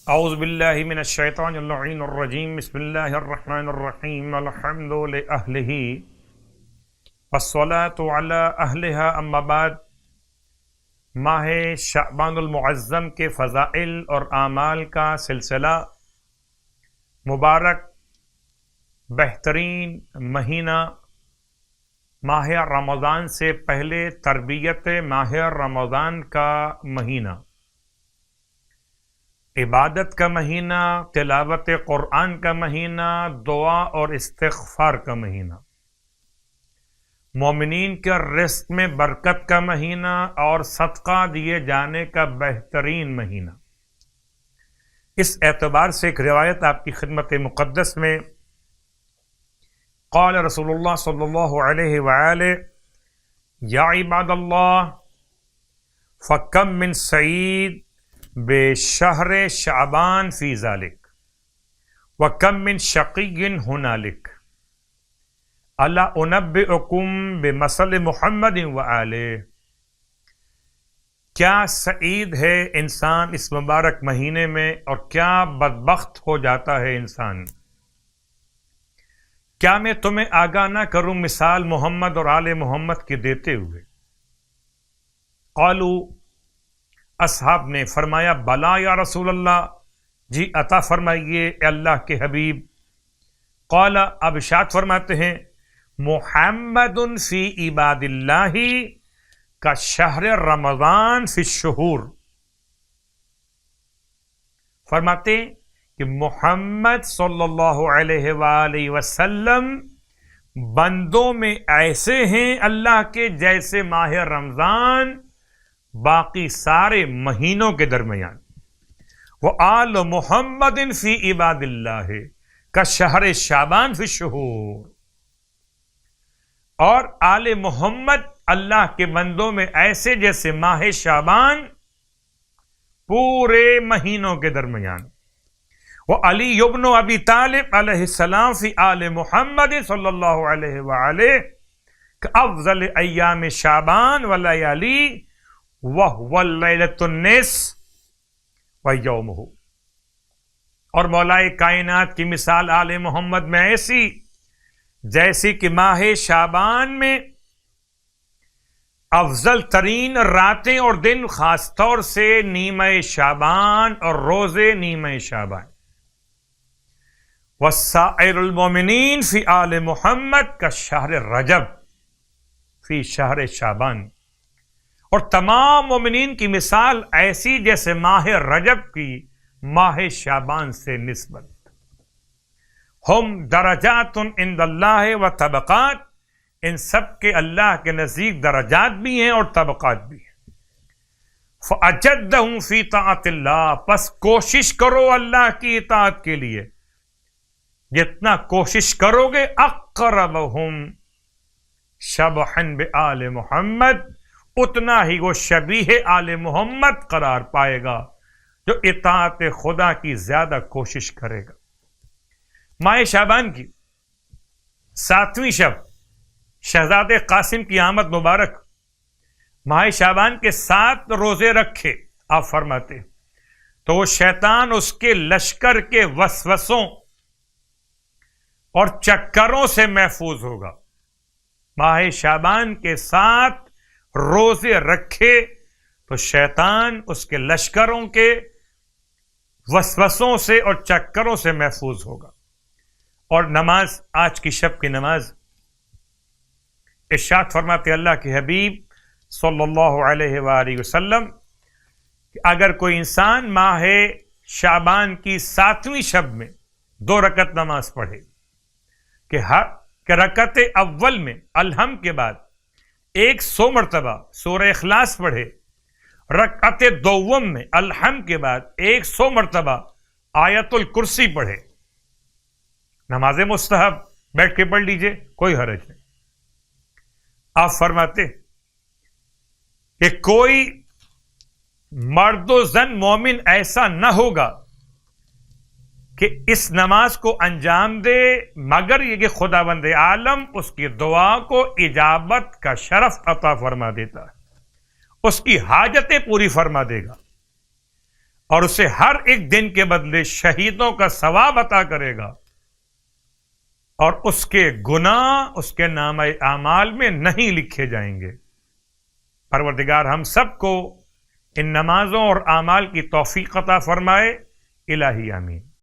اعوذ باللہ من الشیطان اللعین الرجیم بسم اللہ الرحمن الرحیم الحمد لأہلہ والصلاة علی اہلہا اما بعد۔ ماہ شعبان المعظم کے فضائل اور اعمال کا سلسلہ، مبارک بہترین مہینہ ماہ رمضان سے پہلے تربیت ماہ رمضان کا مہینہ، عبادت کا مہینہ، تلاوت قرآن کا مہینہ، دعا اور استغفار کا مہینہ، مومنین کے رزق میں برکت کا مہینہ اور صدقہ دیے جانے کا بہترین مہینہ۔ اس اعتبار سے ایک روایت آپ کی خدمت مقدس میں، قال رسول اللہ صلی اللہ علیہ وآلہ یا عباد اللہ فکم من سعید بشہر شعبان فی ذالک وکم من شقی ہنالک الا انبئکم بمثل محمد وآلہ۔ کیا سعید ہے انسان اس مبارک مہینے میں، اور کیا بدبخت ہو جاتا ہے انسان۔ کیا میں تمہیں آگاہ نہ کروں مثال محمد اور آل محمد کی دیتے ہوئے؟ قالوا، اصحاب نے فرمایا، بلا یا رسول اللہ، جی عطا فرمائیے اے اللہ کے حبیب۔ قال، اب ارشاد فرماتے ہیں، محمد فی عباد اللہ کا شہر رمضان فی الشہور۔ فرماتے کہ محمد صلی اللہ علیہ وآلہ وسلم بندوں میں ایسے ہیں اللہ کے جیسے ماہ رمضان باقی سارے مہینوں کے درمیان۔ وآل محمد فی عباد اللہ کا شہر شعبان فی الشہور، اور آل محمد اللہ کے بندوں میں ایسے جیسے ماہ شعبان پورے مہینوں کے درمیان۔ وعلی ابن ابی طالب علیہ السلام فی آل محمد صلی اللہ علیہ وآلہ کافضل ایام شعبان ولیالی وَهُوَ اللَّيْلَةُ النِّصْفُ وَيَوْمُهُ۔ اور مولائے کائنات کی مثال آل محمد میں ایسی جیسی کہ ماہ شعبان میں افضل ترین راتیں اور دن، خاص طور سے نیمہ شعبان اور روزے نیمہ شعبان۔ وَالسَّائِرُ الْمُؤْمِنِينَ فِي آلِ محمد کا شہر رجب فی شہر شعبان، اور تمام مومنین کی مثال ایسی جیسے ماہ رجب کی ماہ شعبان سے نسبت۔ ہم درجات عند اللہ و طبقات، ان سب کے اللہ کے نزدیک درجات بھی ہیں اور طبقات بھی ہیں۔ فَأَجَدَّهُمْ فِي طَاعَةِ اللَّهِ، پس کوشش کرو اللہ کی اطاعت کے لیے، جتنا کوشش کرو گے اقربہم شبحا بآل محمد، اتنا ہی وہ شبیہ آل محمد قرار پائے گا جو اطاعت خدا کی زیادہ کوشش کرے گا۔ ماہ شعبان کی 7ویں شب شہزاد قاسم کی آمد مبارک، ماہ شعبان کے 7 روزے رکھے آپ فرماتے تو وہ شیطان اس کے لشکر کے وسوسوں اور چکروں سے محفوظ ہوگا۔ ماہ شعبان کے 7 روزے رکھے تو شیطان اس کے لشکروں کے وسوسوں سے اور چکروں سے محفوظ ہوگا۔ اور نماز، آج کی شب کی نماز، ارشاد فرماتے اللہ کے حبیب صلی اللہ علیہ وآلہ وسلم کہ اگر کوئی انسان ماہ شعبان کی 7ویں شب میں 2 رکعت نماز پڑھے، کہ رکعت اول میں الحمد کے بعد 100 مرتبہ سورہ اخلاص پڑھے، رکعت دوم میں الحمد کے بعد 100 مرتبہ آیت الکرسی پڑھے، نماز مستحب بیٹھ کے پڑھ لیجئے، کوئی حرج نہیں۔ آپ فرماتے کہ کوئی مرد و زن مومن ایسا نہ ہوگا کہ اس نماز کو انجام دے مگر یہ کہ خداوند عالم اس کی دعا کو اجابت کا شرف عطا فرما دیتا ہے، اس کی حاجتیں پوری فرما دے گا۔ اور اسے ہر ایک دن کے بدلے شہیدوں کا ثواب عطا کرے گا، اور اس کے گناہ اس کے نامہ اعمال میں نہیں لکھے جائیں گے۔ پروردگار ہم سب کو ان نمازوں اور اعمال کی توفیق عطا فرمائے، الہی آمین۔